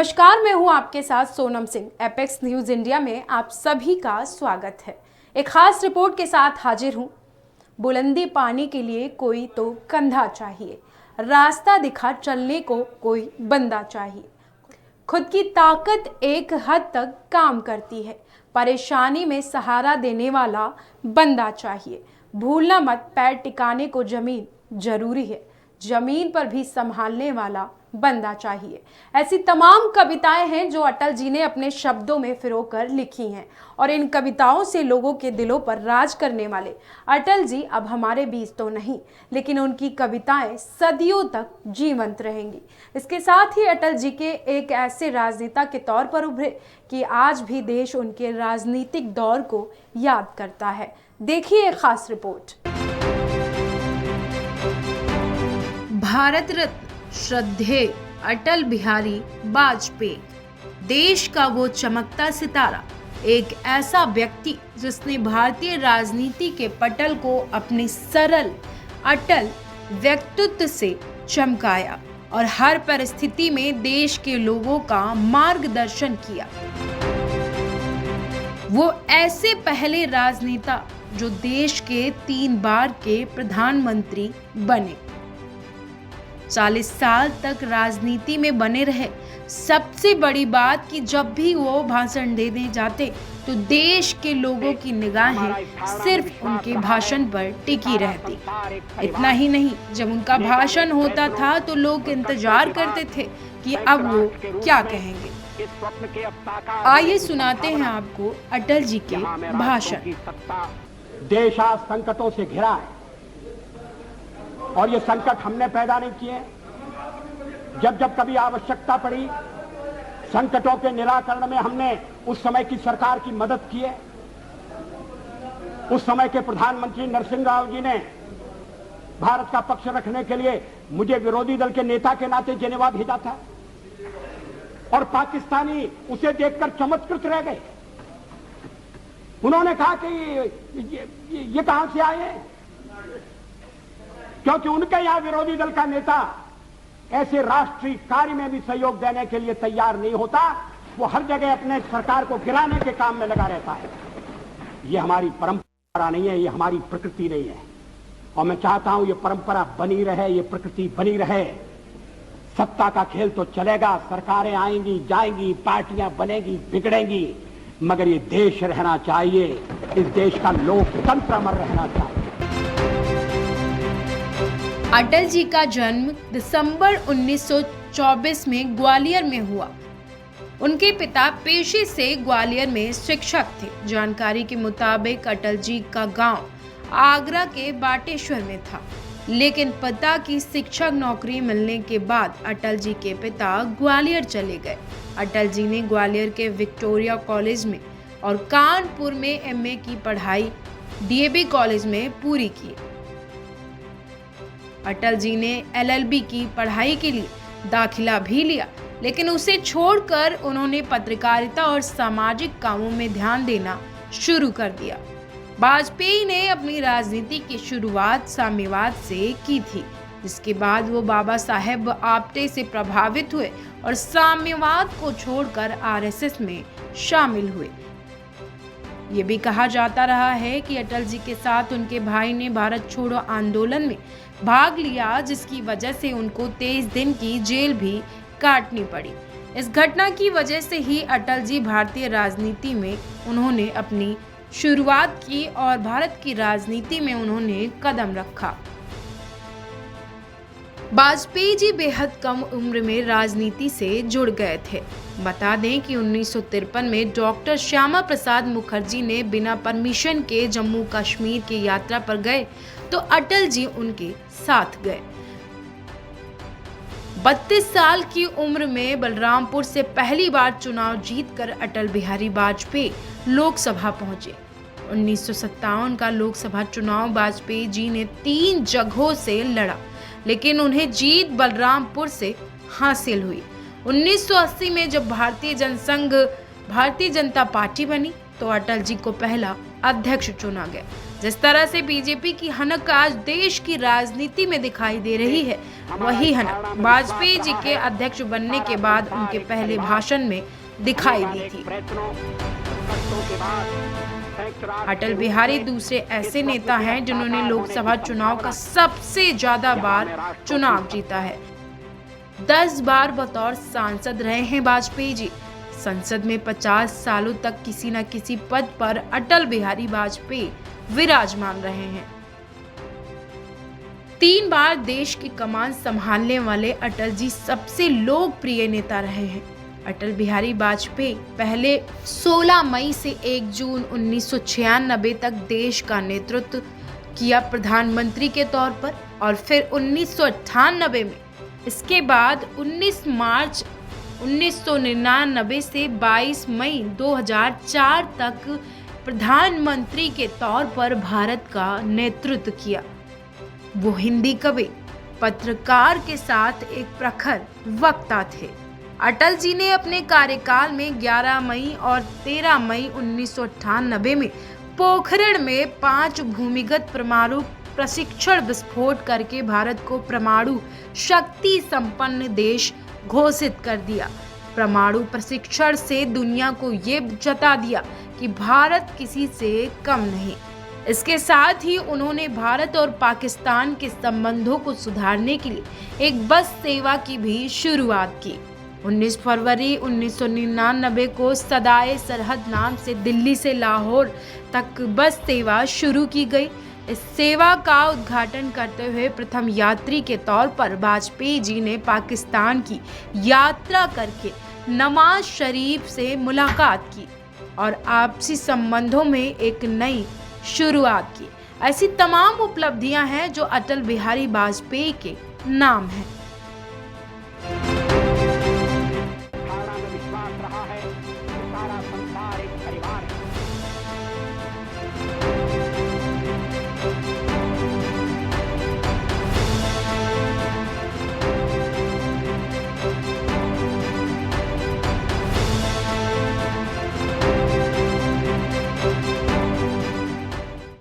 नमस्कार, मैं हूं आपके साथ Sonam Singh. Apex news India में आप सभी का स्वागत है। एक खास रिपोर्ट के साथ हाजिर हूं। बुलंदी पाने के लिए कोई तो कंधा चाहिए, रास्ता दिखा चलने को कोई बंदा चाहिए। खुद की ताकत एक हद तक काम करती है, परेशानी में सहारा देने वाला बंदा चाहिए। भूलना मत, पैर टिकाने को जमीन जरूरी है, जमीन पर भी संभालने वाला बंदा चाहिए। ऐसी तमाम कविताएं हैं जो अटल जी ने अपने शब्दों में पिरोकर लिखी हैं, और इन कविताओं से लोगों के दिलों पर राज करने वाले अटल जी अब हमारे बीच तो नहीं, लेकिन उनकी कविताएं सदियों तक जीवंत रहेंगी। इसके साथ ही अटल जी के एक ऐसे राजनेता के तौर पर उभरे कि आज भी देश उनके राजनीतिक दौर को याद करता है। देखिए एक खास रिपोर्ट। भारत रत्न श्रद्धेय अटल बिहारी वाजपेयी, देश का वो चमकता सितारा, एक ऐसा व्यक्ति जिसने भारतीय राजनीति के पटल को अपने सरल अटल व्यक्तित्व से चमकाया और हर परिस्थिति में देश के लोगों का मार्गदर्शन किया। वो ऐसे पहले राजनेता जो देश के 3 बार के प्रधानमंत्री बने, 40 साल तक राजनीति में बने रहे। सबसे बड़ी बात कि जब भी वो भाषण देने जाते तो देश के लोगों की निगाहें सिर्फ उनके भाषण पर टिकी रहती। इतना ही नहीं, जब उनका भाषण होता था तो लोग इंतजार करते थे कि अब वो क्या कहेंगे। आइए सुनाते हैं आपको अटल जी के भाषण। देश आज संकटों से घिरा है और ये संकट हमने पैदा नहीं किए। जब जब कभी आवश्यकता पड़ी, संकटों के निराकरण में हमने उस समय की सरकार की मदद की है। उस समय के प्रधानमंत्री नरसिंह राव जी ने भारत का पक्ष रखने के लिए मुझे विरोधी दल के नेता के नाते जेनेवा भेजा था, और पाकिस्तानी उसे देखकर चमत्कृत रह गए। उन्होंने कहा कि ये कहां से आए हैं, क्योंकि उनके यहां विरोधी दल का नेता ऐसे राष्ट्रीय कार्य में भी सहयोग देने के लिए तैयार नहीं होता। वो हर जगह अपने सरकार को गिराने के काम में लगा रहता है। ये हमारी परंपरा नहीं है, ये हमारी प्रकृति नहीं है, और मैं चाहता हूं ये परंपरा बनी रहे, ये प्रकृति बनी रहे। सत्ता का खेल तो चलेगा, सरकारें आएंगी जाएंगी, पार्टियां बनेगी बिगड़ेंगी, मगर ये देश रहना चाहिए, इस देश का लोकतंत्र अमर रहना चाहिए। अटल जी का जन्म दिसंबर 1924 में ग्वालियर में हुआ। उनके पिता पेशे से ग्वालियर में शिक्षक थे। जानकारी के मुताबिक अटल जी का गांव आगरा के बाटेश्वर में था, लेकिन पिता की शिक्षक नौकरी मिलने के बाद अटल जी के पिता ग्वालियर चले गए। अटल जी ने ग्वालियर के विक्टोरिया कॉलेज में और कानपुर में एमए की पढ़ाई डीएवी कॉलेज में पूरी की। अटल जी ने एलएलबी की पढ़ाई के लिए दाखिला भी लिया, लेकिन उसे छोड़कर उन्होंने पत्रकारिता और सामाजिक कामों में ध्यान देना शुरू कर दिया। वाजपेयी ने अपनी राजनीति की शुरुआत साम्यवाद से की थी, जिसके बाद वो बाबा साहेब आप्टे से प्रभावित हुए और साम्यवाद को छोड़कर आरएसएस में शामिल हुए। ये भी कहा जाता रहा है कि अटल जी के साथ उनके भाई ने भारत छोड़ो आंदोलन में भाग लिया, जिसकी वजह से उनको 23 दिन की जेल भी काटनी पड़ी। इस घटना की वजह से ही अटल जी भारतीय राजनीति में उन्होंने अपनी शुरुआत की और भारत की राजनीति में उन्होंने कदम रखा। वाजपेयी जी बेहद कम उम्र में राजनीति से जुड़ गए थे। बता दें कि 1953 में डॉक्टर श्यामा प्रसाद मुखर्जी ने बिना परमिशन के जम्मू कश्मीर की यात्रा पर गए तो अटल जी उनके साथ गए। 32 साल की उम्र में बलरामपुर से पहली बार चुनाव जीतकर अटल बिहारी वाजपेयी लोकसभा पहुंचे। 1957 का लोकसभा चुनाव वाजपेयी जी ने 3 जगहों से लड़ा, लेकिन उन्हें जीत बलरामपुर से हासिल हुई। 1980 में जब भारतीय जनता पार्टी बनी तो अटल जी को पहला अध्यक्ष चुना गया, जिस तरह से बीजेपी की हनक आज देश की राजनीति में दिखाई दे रही है, वही हनक वाजपेयी जी के अध्यक्ष बनने के बाद उनके पहले भाषण में दिखाई दी थी। अटल बिहारी दूसरे ऐसे नेता हैं जिन्होंने लोकसभा चुनाव का सबसे ज्यादा बार चुनाव जीता है। 10 बार बतौर सांसद रहे हैं वाजपेयी जी। संसद में 50 सालों तक किसी न किसी पद पर अटल बिहारी वाजपेयी विराजमान रहे हैं। 3 बार देश की कमान संभालने वाले अटल जी सबसे लोकप्रिय नेता रहे हैं। अटल बिहारी वाजपेयी पहले 16 मई से 1 जून 1996 तक देश का नेतृत्व किया प्रधानमंत्री के तौर पर, और फिर 1998 में, इसके बाद 19 मार्च 1999 से 22 मई 2004 तक प्रधानमंत्री के तौर पर भारत का नेतृत्व किया। वो हिंदी कवि, पत्रकार के साथ एक प्रखर वक्ता थे। अटल जी ने अपने कार्यकाल में 11 मई और 13 मई 1998 में पोखरण में 5 भूमिगत परमाणु प्रशिक्षण विस्फोट करके भारत को परमाणु शक्ति संपन्न देश घोषित कर दिया। परमाणु प्रशिक्षण से दुनिया को ये जता दिया कि भारत किसी से कम नहीं। इसके साथ ही उन्होंने भारत और पाकिस्तान के संबंधों को सुधारने के लिए एक बस सेवा की भी शुरुआत की। 19 फरवरी 1999 को सदाए सरहद नाम से दिल्ली से लाहौर तक बस सेवा शुरू की गई। इस सेवा का उद्घाटन करते हुए प्रथम यात्री के तौर पर वाजपेयी जी ने पाकिस्तान की यात्रा करके नवाज शरीफ से मुलाकात की और आपसी संबंधों में एक नई शुरुआत की। ऐसी तमाम उपलब्धियां हैं जो अटल बिहारी वाजपेयी के नाम हैं।